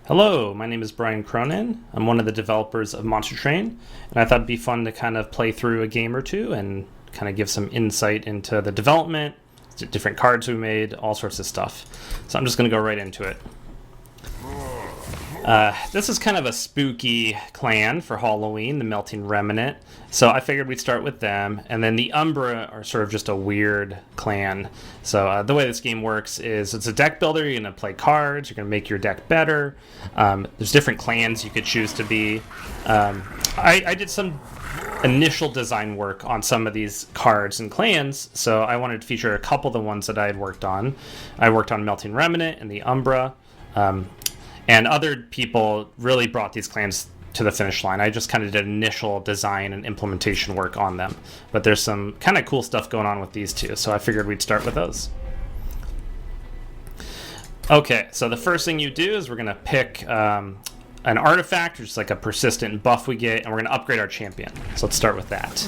Hello, my name is Brian Cronin. I'm one of the developers of Monster Train, and I thought it'd be fun to kind of play through a game or two and kind of give some insight into the development, different cards we made, all sorts of stuff. So I'm just going to go right into it. This is kind of a spooky clan for Halloween, the Melting Remnant. So I figured we'd start with them, and then the Umbra are sort of just a weird clan. So the way this game works is it's a deck builder. You're going to play cards. You're going to make your deck better. There's different clans you could choose to be. I did some initial design work on some of these cards and clans, so I wanted to feature a couple of the ones that I had worked on. I worked on Melting Remnant and the Umbra. And other people really brought these clans to the finish line. I just kind of did initial design and implementation work on them. But there's some kind of cool stuff going on with these two, so I figured we'd start with those. Okay, so the first thing you do is we're going to pick an artifact, which is like a persistent buff we get, and we're going to upgrade our champion. So let's start with that.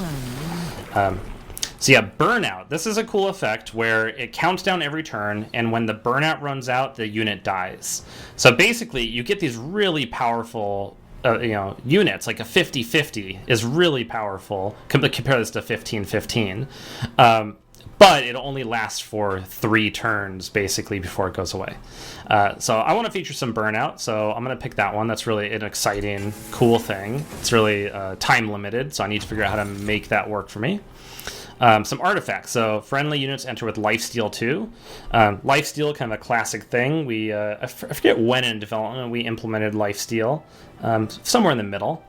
So yeah, Burnout. This is a cool effect where it counts down every turn, and when the burnout runs out, the unit dies. So basically, you get these really powerful units, like a 50-50 is really powerful. Compare this to 15-15. But it only lasts for 3 turns, basically, before it goes away. So I want to feature some Burnout, so I'm going to pick that one. That's really an exciting, cool thing. It's really time-limited, so I need to figure out how to make that work for me. Some artifacts. So friendly units enter with Lifesteal 2. Lifesteal, kind of a classic thing. I forget when in development we implemented Lifesteal. Somewhere in the middle.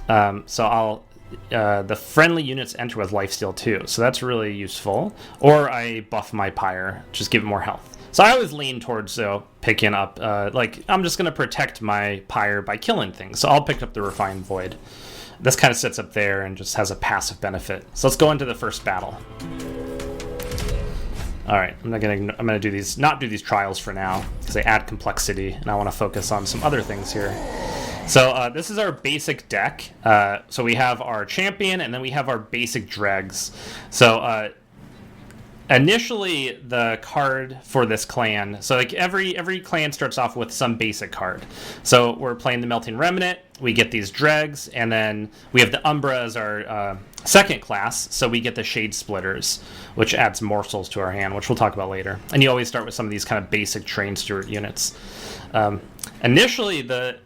The friendly units enter with Lifesteal 2. So that's really useful. Or I buff my Pyre, just give it more health. So I always lean towards picking up, I'm just going to protect my Pyre by killing things. So I'll pick up the Refined Void. This kind of sits up there and just has a passive benefit. So let's go into the first battle. All right, I'm gonna do these, not do these trials for now because they add complexity, and I want to focus on some other things here. So this is our basic deck. So we have our champion, and then we have our basic dregs. So initially, the card for this clan, so like every clan starts off with some basic card. So we're playing the Melting Remnant, we get these dregs, and then we have the Umbra as our second class, so we get the Shade Splitters, which adds morsels to our hand, which we'll talk about later. And you always start with some of these kind of basic Train Steward units. Initially, the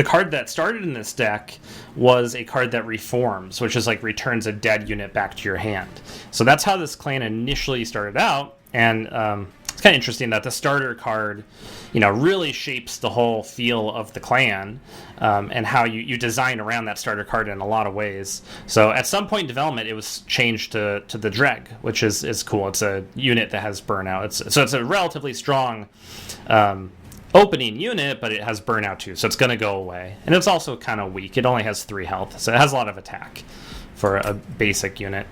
card that started in this deck was a card that reforms, which is like returns a dead unit back to your hand. So that's how this clan initially started out, and it's kind of interesting that the starter card, really shapes the whole feel of the clan, and how you design around that starter card in a lot of ways. So at some point in development, it was changed to the Dreg, which is cool. It's a unit that has Burnout. So it's a relatively strong opening unit, but it has Burnout too, so it's going to go away. And it's also kind of weak. It only has 3 health, so it has a lot of attack for a basic unit.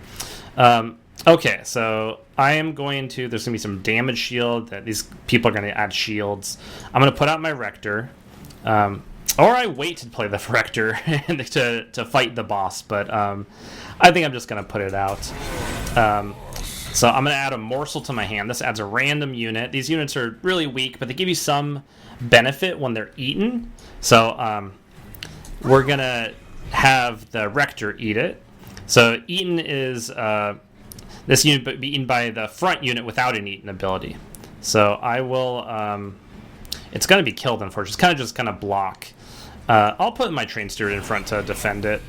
Okay, so there's going to be some damage shield, that these people are going to add shields. I'm going to put out my Rector, or I wait to play the Rector to fight the boss, but I think I'm just going to put it out. So I'm going to add a morsel to my hand. This adds a random unit. These units are really weak, but they give you some benefit when they're eaten. So we're going to have the Rector eat it. So eaten is this unit be eaten by the front unit without an eaten ability. So I will... it's going to be killed, unfortunately. It's kind of just going to block. I'll put my Train Steward in front to defend it.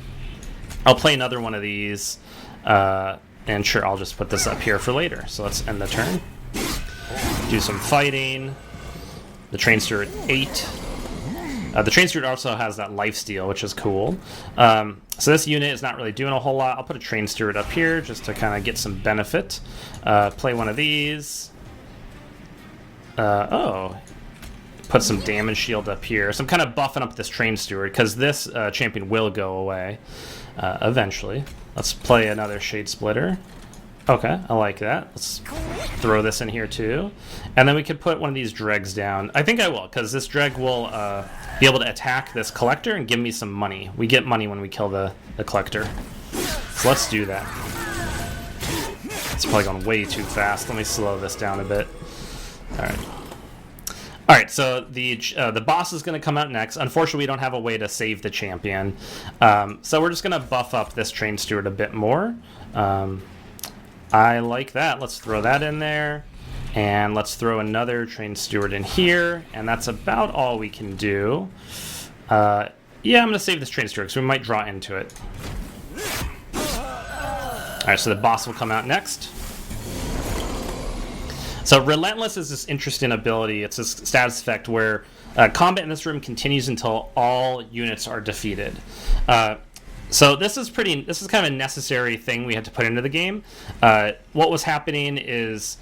I'll play another one of these. And sure, I'll just put this up here for later. So let's end the turn. Do some fighting. The Train Steward 8. The Train Steward also has that Lifesteal, which is cool. So this unit is not really doing a whole lot. I'll put a Train Steward up here just to kind of get some benefit. Play one of these. Put some damage shield up here. So I'm kind of buffing up this Train Steward because this champion will go away eventually. Let's play another Shade Splitter. Okay, I like that. Let's throw this in here too. And then we could put one of these dregs down. I think I will, because this dreg will be able to attack this collector and give me some money. We get money when we kill the collector. So let's do that. It's probably going way too fast. Let me slow this down a bit. Alright. All right, so the boss is going to come out next. Unfortunately, we don't have a way to save the champion, so we're just going to buff up this train steward a bit more. I like that. Let's throw that in there, and let's throw another train steward in here, and that's about all we can do. Yeah, I'm going to save this train steward because we might draw into it. All right, so the boss will come out next. So Relentless is this interesting ability. It's a status effect where combat in this room continues until all units are defeated. So this is kind of a necessary thing we had to put into the game. What was happening is,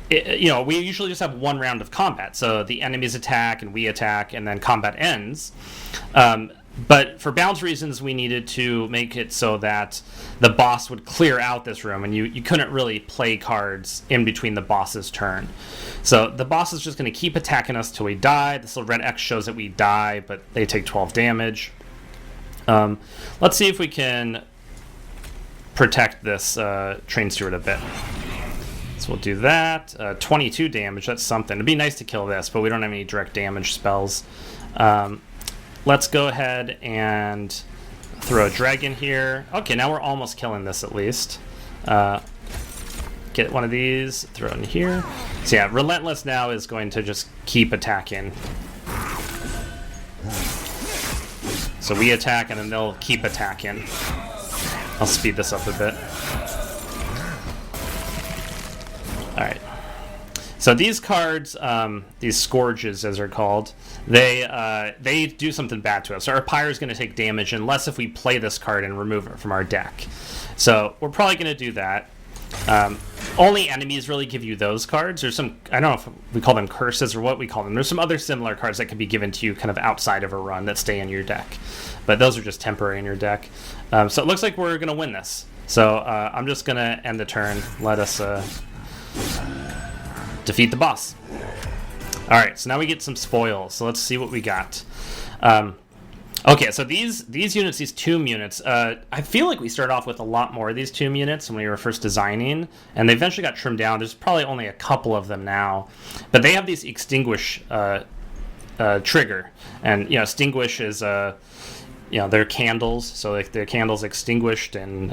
we usually just have one round of combat. So the enemies attack and we attack, and then combat ends. But for balance reasons, we needed to make it so that the boss would clear out this room, and you couldn't really play cards in between the boss's turn. So the boss is just going to keep attacking us till we die. This little red X shows that we die, but they take 12 damage. Let's see if we can protect this train steward a bit. So we'll do that. 22 damage, that's something. It'd be nice to kill this, but we don't have any direct damage spells. Let's go ahead and throw a dragon here. Okay, now we're almost killing this at least. Get one of these, throw it in here. So yeah, Relentless now is going to just keep attacking. So we attack and then they'll keep attacking. I'll speed this up a bit. Alright. So these cards, these Scourges as they're called, they do something bad to us. So our Pyre is going to take damage unless if we play this card and remove it from our deck. So we're probably going to do that. Only enemies really give you those cards. There's some, I don't know if we call them curses or what we call them. There's some other similar cards that can be given to you kind of outside of a run that stay in your deck. But those are just temporary in your deck. So it looks like we're going to win this. So I'm just going to end the turn. Let us defeat the boss. All right, so now we get some spoils. So let's see what we got. Okay, so these units, these tomb units, I feel like we started off with a lot more of these tomb units when we were first designing, and they eventually got trimmed down. There's probably only a couple of them now, but they have these extinguish trigger, and extinguish is they're candles, so like their candles extinguished, and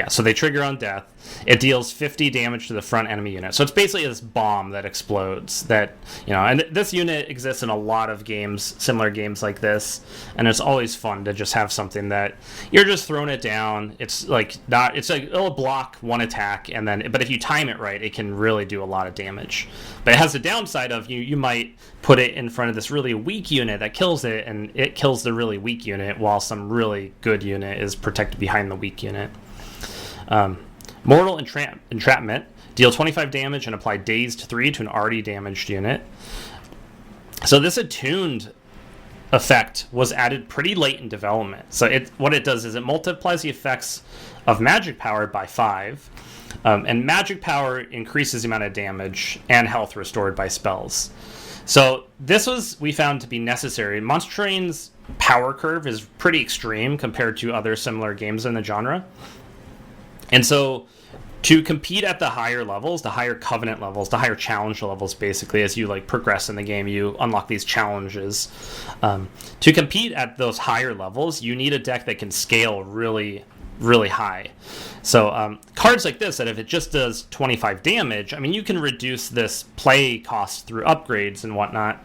so they trigger on death. It deals 50 damage to the front enemy unit. So it's basically this bomb that explodes. And this unit exists in a lot of games, similar games like this, and it's always fun to just have something that you're just throwing it down. It's like it'll block one attack, but if you time it right, it can really do a lot of damage. But it has the downside of you might put it in front of this really weak unit that kills it, and it kills the really weak unit while some really good unit is protected behind the weak unit. Mortal Entrapment. Deal 25 damage and apply Dazed 3 to an already damaged unit. So this attuned effect was added pretty late in development. So what it does is it multiplies the effects of magic power by 5. And magic power increases the amount of damage and health restored by spells. So this we found to be necessary. Monster Train's power curve is pretty extreme compared to other similar games in the genre. And so to compete at the higher levels, the higher covenant levels, the higher challenge levels, basically, as you progress in the game, you unlock these challenges. To compete at those higher levels, you need a deck that can scale really, really high. So cards like this, that if it just does 25 damage, you can reduce this play cost through upgrades and whatnot.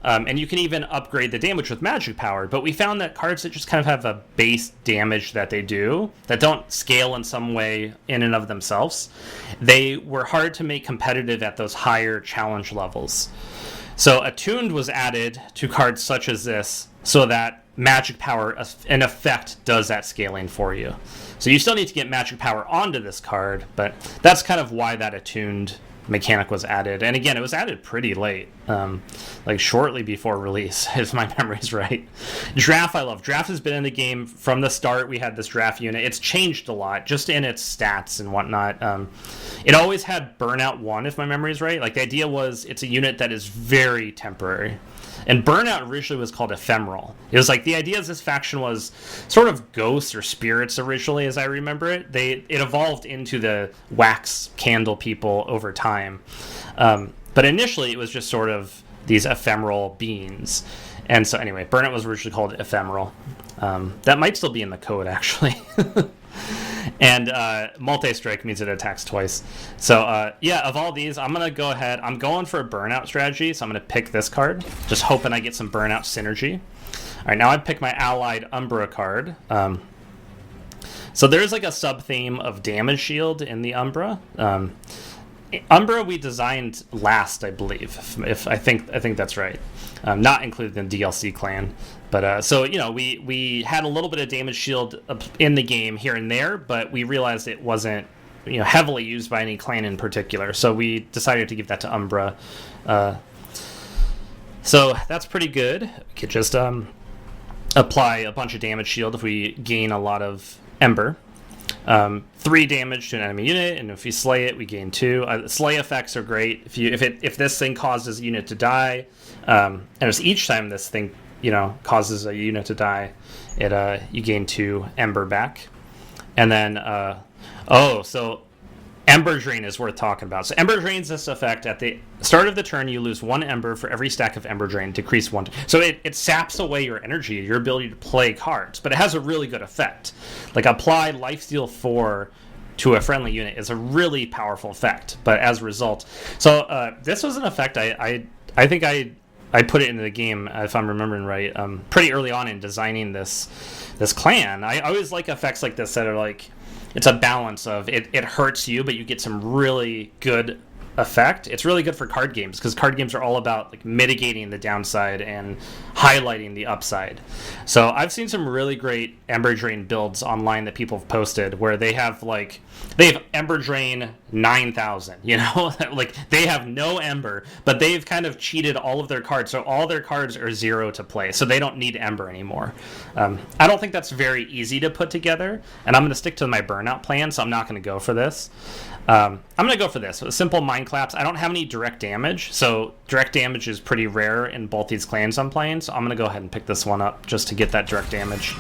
And you can even upgrade the damage with magic power. But we found that cards that just kind of have a base damage that they do, that don't scale in some way in and of themselves, they were hard to make competitive at those higher challenge levels. So Attuned was added to cards such as this so that magic power, in effect, does that scaling for you. So you still need to get magic power onto this card, but that's kind of why that Attuned mechanic was added. And again, it was added pretty late, shortly before release, if my memory's right. Draft, I love. Draft has been in the game from the start. We had this draft unit. It's changed a lot, just in its stats and whatnot. It always had Burnout 1, if my memory's right. The idea was it's a unit that is very temporary. And Burnout originally was called Ephemeral. It was the idea is this faction was sort of ghosts or spirits originally, as I remember it. It evolved into the wax candle people over time. But initially it was just sort of these ephemeral beings. And so anyway, Burnout was originally called ephemeral. That might still be in the code, actually. And multi-strike means it attacks twice. So yeah, of all these, I'm going to go ahead. I'm going for a Burnout strategy, so I'm going to pick this card, just hoping I get some Burnout synergy. All right, now I pick my allied Umbra card. So there's like a sub-theme of damage shield in the Umbra. Umbra we designed last, I believe. If I think that's right. Not included in the DLC clan. But so we had a little bit of damage shield in the game here and there, but we realized it wasn't heavily used by any clan in particular. So we decided to give that to Umbra. So that's pretty good. We could just apply a bunch of damage shield if we gain a lot of Ember. 3 damage to an enemy unit, and if you slay it, we gain 2. Slay effects are great. If this thing causes a unit to die, and it's each time this thing causes a unit to die, you gain 2 Ember back. And then so Ember Drain is worth talking about. So Ember Drain's this effect at the start of the turn. You lose 1 Ember for every stack of Ember Drain, decrease 1. So it saps away your energy, your ability to play cards, but it has a really good effect. Like apply Lifesteal 4 to a friendly unit is a really powerful effect. But as a result, so this was an effect I think I put it into the game, if I'm remembering right, pretty early on in designing this clan. I always like effects like this that are like, it's a balance of it hurts you, but you get some really good effect. It's really good for card games, because card games are all about like mitigating the downside and highlighting the upside. So I've seen some really great Ember Drain builds online that people have posted where they have Ember Drain 9,000, like they have no Ember, but they've kind of cheated all of their cards, so all their cards are 0 to play, so they don't need Ember anymore. I don't think that's very easy to put together, and I'm going to stick to my Burnout plan, so I'm not going to go for this. I'm going to go for this. Simple Mind Collapse. I don't have any direct damage, so direct damage is pretty rare in both these clans I'm playing, so I'm going to go ahead and pick this one up just to get that direct damage.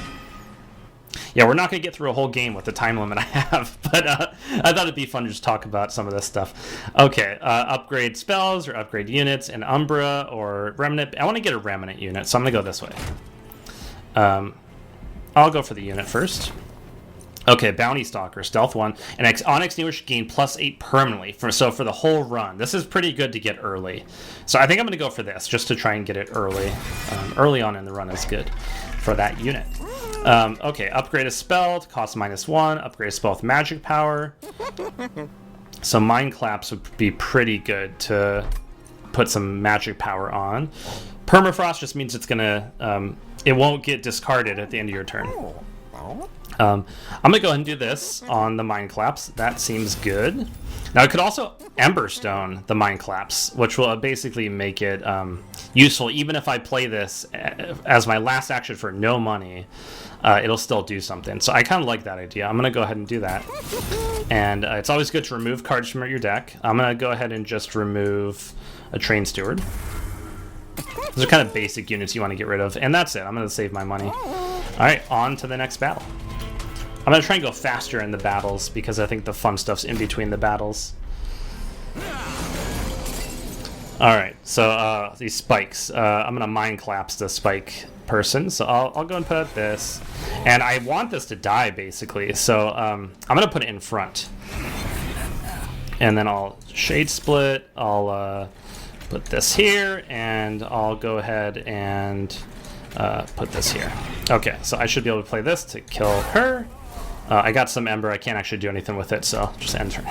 Yeah, we're not going to get through a whole game with the time limit I have, but I thought it'd be fun to just talk about some of this stuff. Okay, upgrade spells or upgrade units in Umbra or Remnant. I want to get a Remnant unit, so I'm going to go this way. I'll go for the unit first. Okay, Bounty Stalker, Stealth 1, and on Extinguish gain +8 permanently for the whole run. This is pretty good to get early. So I think I'm going to go for this, just to try and get it early. Early on in the run is good for that unit. Okay, upgrade a spell, cost -1, upgrade a spell with magic power. So Mind Collapse would be pretty good to put some magic power on. Permafrost just means it's going to, it won't get discarded at the end of your turn. I'm going to go ahead and do this on the Mind Collapse. That seems good. Now, I could also Emberstone the Mind Collapse, which will basically make it useful. Even if I play this as my last action for no money, it'll still do something. So I kind of like that idea. I'm going to go ahead and do that. And it's always good to remove cards from your deck. I'm going to go ahead and just remove a Train Steward. Those are kind of basic units you want to get rid of. And that's it. I'm going to save my money. All right, on to the next battle. I'm going to try and go faster in the battles because I think the fun stuff's in between the battles. Alright, so these spikes. I'm going to Mind Collapse the spike person, so I'll go and put out this. And I want this to die, basically, so I'm going to put it in front. And then I'll Shade Split, I'll put this here, and I'll go ahead and put this here. Okay, so I should be able to play this to kill her. I got some Ember. I can't actually do anything with it, so just end turn.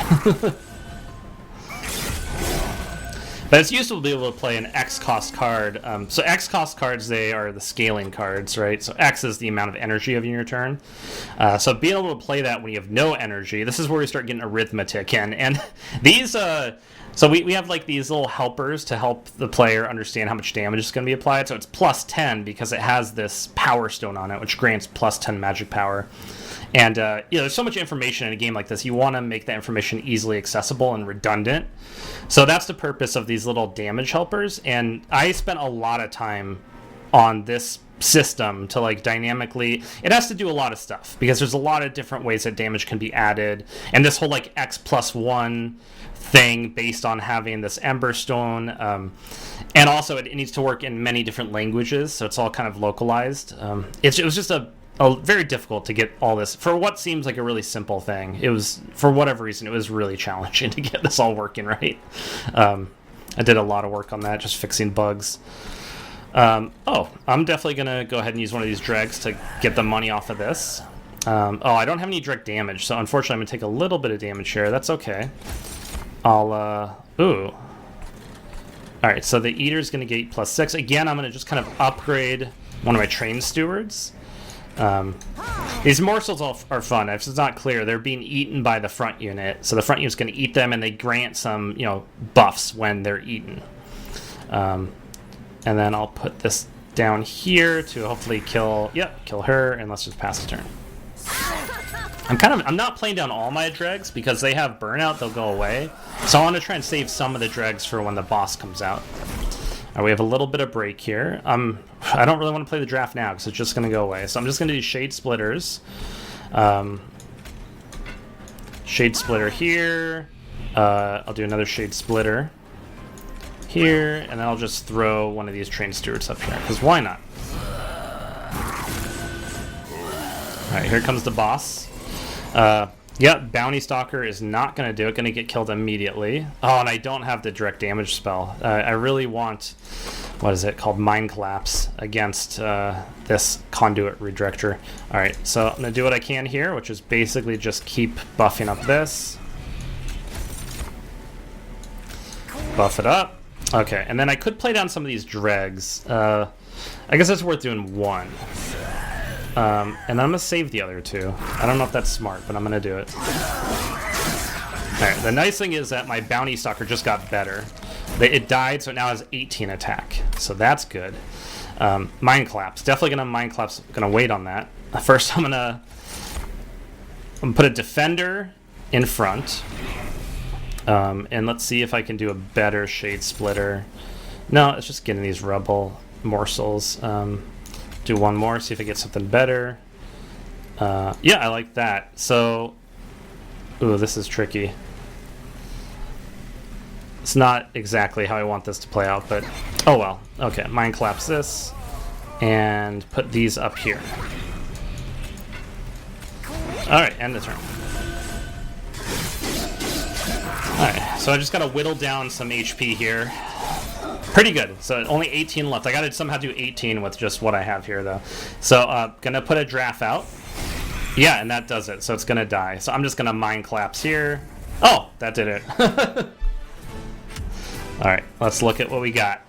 But it's useful to be able to play an X cost card. So X cost cards, they are the scaling cards, right? So X is the amount of energy of your turn. So being able to play that when you have no energy, this is where we start getting arithmetic in. And these, so we have like these little helpers to help the player understand how much damage is going to be applied. So it's +10 because it has this Power Stone on it, which grants +10 magic power. And there's so much information in a game like this. You want to make that information easily accessible and redundant. So that's the purpose of these little damage helpers. And I spent a lot of time on this system to like dynamically, it has to do a lot of stuff because there's a lot of different ways that damage can be added, and this whole like X+1 thing based on having this Ember Stone, and also it needs to work in many different languages, so it's all kind of localized. It was just a very difficult to get all this for what seems like a really simple thing. It was, for whatever reason, it was really challenging to get this all working right. I did a lot of work on that, just fixing bugs. Oh, I'm definitely gonna go ahead and use one of these dregs to get the money off of this. Oh, I don't have any direct damage, so unfortunately I'm gonna take a little bit of damage here. That's okay. I'll ooh. Alright, so the Eater's gonna get +6. Again, I'm gonna just kind of upgrade one of my train stewards. These morsels are fun. If it's not clear, they're being eaten by the front unit, so the front unit's going to eat them, and they grant some, buffs when they're eaten. And then I'll put this down here to hopefully kill her, and let's just pass the turn. I'm not playing down all my dregs because they have burnout; they'll go away. So I want to try and save some of the dregs for when the boss comes out. We have a little bit of break here. I don't really want to play the draft now because it's just going to go away. So I'm just going to do Shade Splitters. Shade Splitter here. I'll do another Shade Splitter here. And then I'll just throw one of these Train Stewards up here, because why not? Alright, here comes the boss. Yep, Bounty Stalker is not going to do it. Going to get killed immediately. Oh, and I don't have the direct damage spell. I really want, what is it called, Mind Collapse against this Conduit Redirector. Alright, so I'm going to do what I can here, which is basically just keep buffing up this. Buff it up. Okay, and then I could play down some of these dregs. I guess it's worth doing one. And I'm going to save the other two. I don't know if that's smart, but I'm going to do it. Alright, the nice thing is that my Bounty Stalker just got better. It died, so it now has 18 attack. So that's good. Mind Collapse. Definitely going to Mind Collapse. Going to wait on that. First, I'm going to put a Defender in front. And let's see if I can do a better Shade Splitter. No, it's just getting these Rebel morsels. Do one more, see if I get something better. Yeah, I like that. So, ooh, this is tricky. It's not exactly how I want this to play out, but oh well. Okay, Mind Collapse this, and put these up here. Alright, end the turn. Alright, so I just gotta whittle down some HP here. Pretty good. So only 18 left. I gotta somehow do 18 with just what I have here, though. So gonna put a draft out. Yeah, and that does it. So it's gonna die. So I'm just gonna Mind Collapse here. Oh, that did it. All right, let's look at what we got.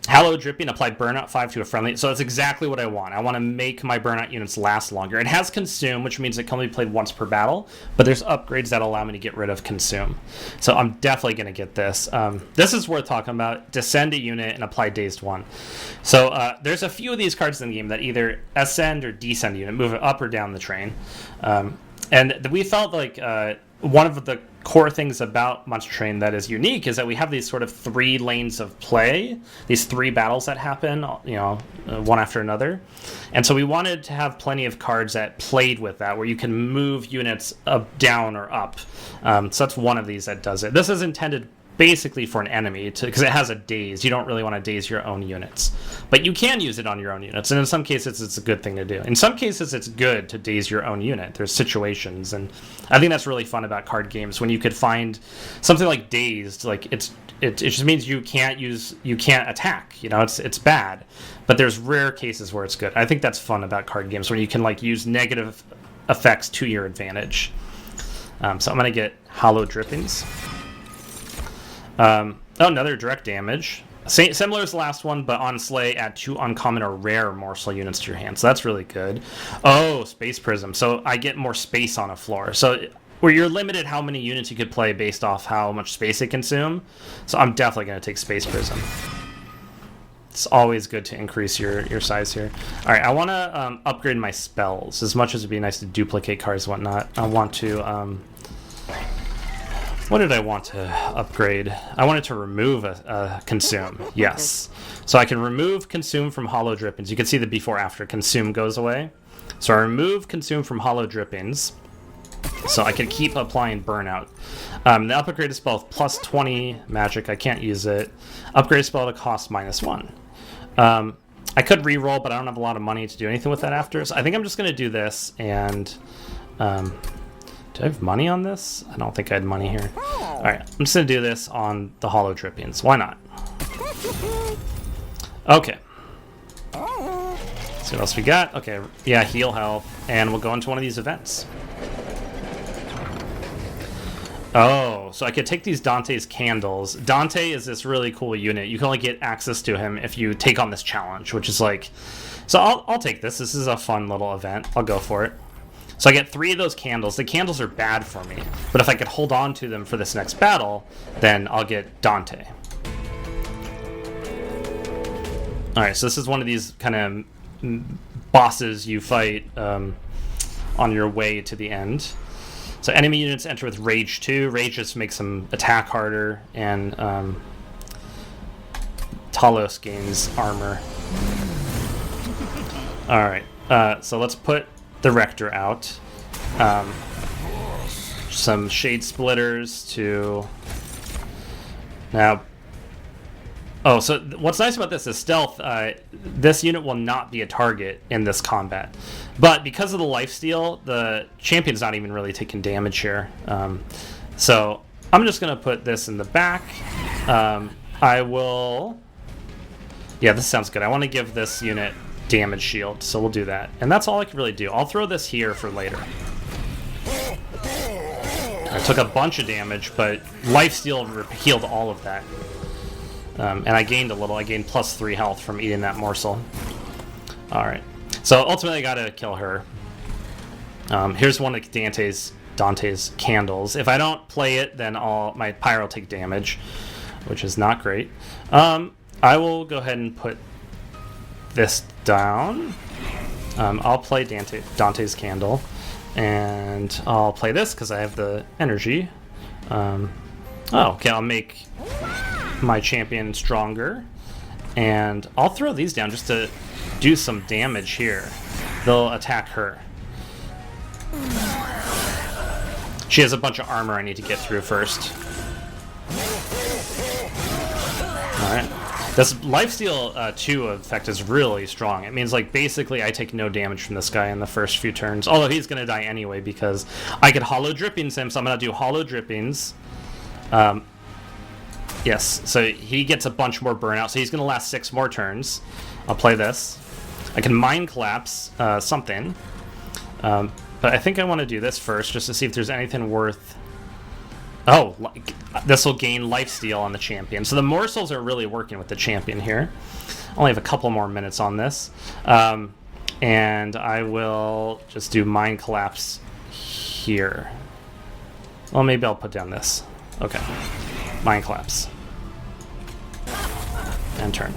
Hallow Dripping, apply Burnout 5 to a friendly. So that's exactly what I want. I want to make my Burnout units last longer. It has Consume, which means it can only be played once per battle, but there's upgrades that allow me to get rid of Consume. So I'm definitely going to get this. This is worth talking about. Descend a unit and apply Dazed 1. So there's a few of these cards in the game that either ascend or descend a unit, move it up or down the train. And we felt like one of the core things about Monster Train that is unique is that we have these sort of 3 lanes of play, these 3 battles that happen, one after another. And so we wanted to have plenty of cards that played with that, where you can move units up, down, or up. So that's one of these that does it. This is intended basically for an enemy, because it has a daze. You don't really want to daze your own units. But you can use it on your own units, and in some cases it's a good thing to do. In some cases it's good to daze your own unit. There's situations, and I think that's really fun about card games, when you could find something like dazed, like it just means you can't attack. It's bad. But there's rare cases where it's good. I think that's fun about card games, when you can use negative effects to your advantage. So I'm going to get Hollow Drippings. Another direct damage. Similar as the last one, but on Slay, add 2 uncommon or rare morsel units to your hand. So that's really good. Oh, Space Prism. So I get more space on a floor. So where you're limited how many units you could play based off how much space they consume. So I'm definitely going to take Space Prism. It's always good to increase your size here. All right, I want to upgrade my spells. As much as it'd be nice to duplicate cards and whatnot, I want to What did I want to upgrade? I wanted to remove a consume. Yes. So I can remove consume from hollow drippings. You can see the before after. Consume goes away. So I remove consume from hollow drippings. So I can keep applying burnout. The upgrade spell is plus 20 magic. I can't use it. Upgrade spell to cost -1. I could re-roll, but I don't have a lot of money to do anything with that after. So I think I'm just going to do this. And do I have money on this? I don't think I had money here. All right, I'm just going to do this on the hollow drippings. Why not? Okay. See what else we got. Okay, yeah, heal health. And we'll go into one of these events. Oh, so I could take these Dante's candles. Dante is this really cool unit. You can only get access to him if you take on this challenge, which is like... So I'll take this. This is a fun little event. I'll go for it. So I get 3 of those candles. The candles are bad for me, but if I could hold on to them for this next battle, then I'll get Dante. Alright, so this is one of these kind of bosses you fight on your way to the end. So enemy units enter with Rage 2. Rage just makes them attack harder, and Talos gains armor. Alright, so let's put the Rector out. Some Shade Splitters to... Now... Oh, so what's nice about this is stealth. This unit will not be a target in this combat. But because of the lifesteal, the champion's not even really taking damage here. So I'm just going to put this in the back. I will... Yeah, this sounds good. I want to give this unit damage shield, so we'll do that. And that's all I can really do. I'll throw this here for later. I took a bunch of damage, but lifesteal healed all of that. And I gained a little. I gained plus 3 health from eating that morsel. Alright. So ultimately I gotta kill her. Here's one of Dante's candles. If I don't play it, then my pyre will take damage, which is not great. I will go ahead and put this down. I'll play Dante's candle. And I'll play this because I have the energy. Okay, I'll make my champion stronger, and I'll throw these down just to do some damage here. They'll attack her. She has a bunch of armor I need to get through first. Alright. This lifesteal 2 effect is really strong. It means like basically I take no damage from this guy in the first few turns, although he's gonna die anyway because I could hollow drippings him, so I'm gonna do hollow drippings. Yes, so he gets a bunch more burnout, so he's going to last 6 more turns. I'll play this. I can Mind Collapse something, but I think I want to do this first, just to see if there's anything worth... Oh, this will gain lifesteal on the champion. So the morsels are really working with the champion here. I only have a couple more minutes on this. And I will just do Mind Collapse here. Well, maybe I'll put down this. Okay. Mind Collapse. And turn.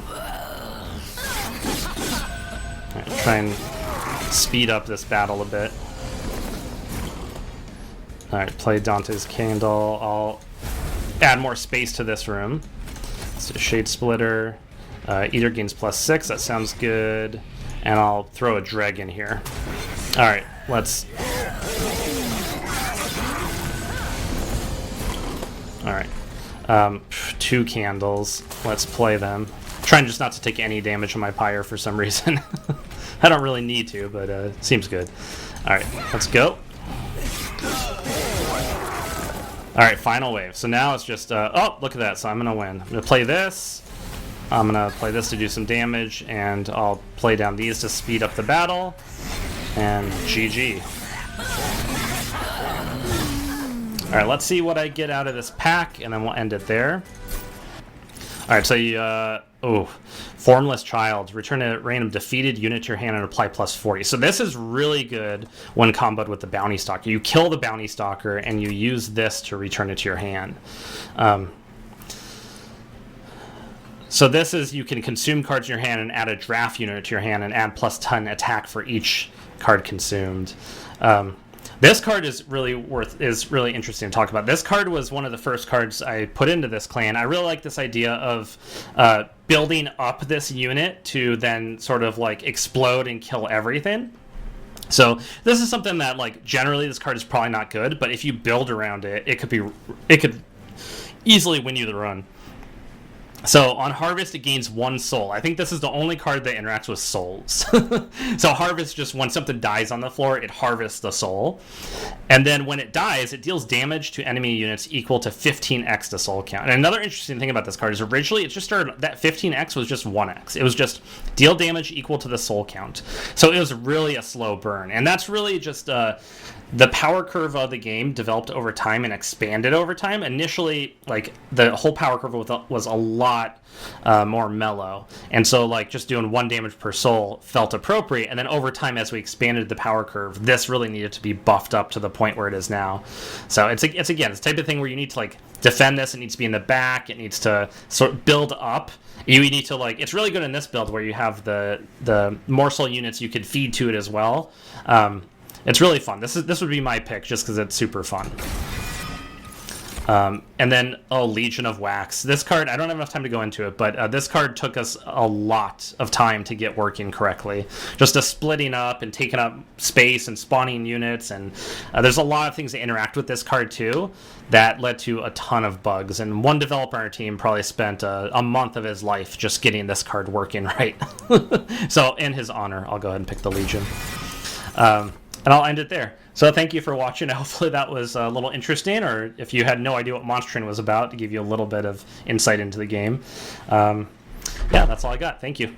Alright, try and speed up this battle a bit. Alright, play Dante's Candle. I'll add more space to this room. Let's do Shade Splitter. Eater gains plus 6, that sounds good. And I'll throw a Dreg in here. Alright, let's... Alright. 2 candles. Let's play them. Trying just not to take any damage on my pyre for some reason. I don't really need to, but it seems good. Alright, let's go. Alright, final wave. So now it's just... oh, look at that. So I'm going to win. I'm going to play this. I'm going to play this to do some damage, and I'll play down these to speed up the battle. And GG. Alright, let's see what I get out of this pack, and then we'll end it there. Alright, so you, Formless Child. Return a random defeated unit to your hand and apply plus 40. So this is really good when comboed with the Bounty Stalker. You kill the Bounty Stalker, and you use this to return it to your hand. So this is, you can consume cards in your hand and add a draft unit to your hand and add plus 10 attack for each card consumed. This card is really interesting to talk about. This card was one of the first cards I put into this clan. I really like this idea of building up this unit to then sort of like explode and kill everything. So this is something that, like, generally this card is probably not good, but if you build around it, it could easily win you the run. So on Harvest, it gains 1 soul. I think this is the only card that interacts with souls. So Harvest, just when something dies on the floor, it harvests the soul. And then when it dies, it deals damage to enemy units equal to 15x the soul count. And another interesting thing about this card is originally it just started, that 15x was just 1x. It was just deal damage equal to the soul count. So it was really a slow burn. And that's really just the power curve of the game developed over time and expanded over time. Initially, like, the whole power curve was a lot more mellow, and so, like, just doing 1 damage per soul felt appropriate. And then over time, as we expanded the power curve, this really needed to be buffed up to the point where it is now. So it's again, it's the type of thing where you need to, like, defend this. It needs to be in the back. It needs to sort of build up. You need to, like, it's really good in this build where you have the morsel units you could feed to it as well. It's really fun. This would be my pick just because it's super fun. And then, Legion of Wax. This card, I don't have enough time to go into it, but this card took us a lot of time to get working correctly. Just splitting up and taking up space and spawning units, and there's a lot of things that interact with this card too that led to a ton of bugs. And one developer on our team probably spent a month of his life just getting this card working right. So in his honor, I'll go ahead and pick the Legion. And I'll end it there. So thank you for watching. Hopefully that was a little interesting, or if you had no idea what Monster Train was about, to give you a little bit of insight into the game. Yeah, that's all I got. Thank you.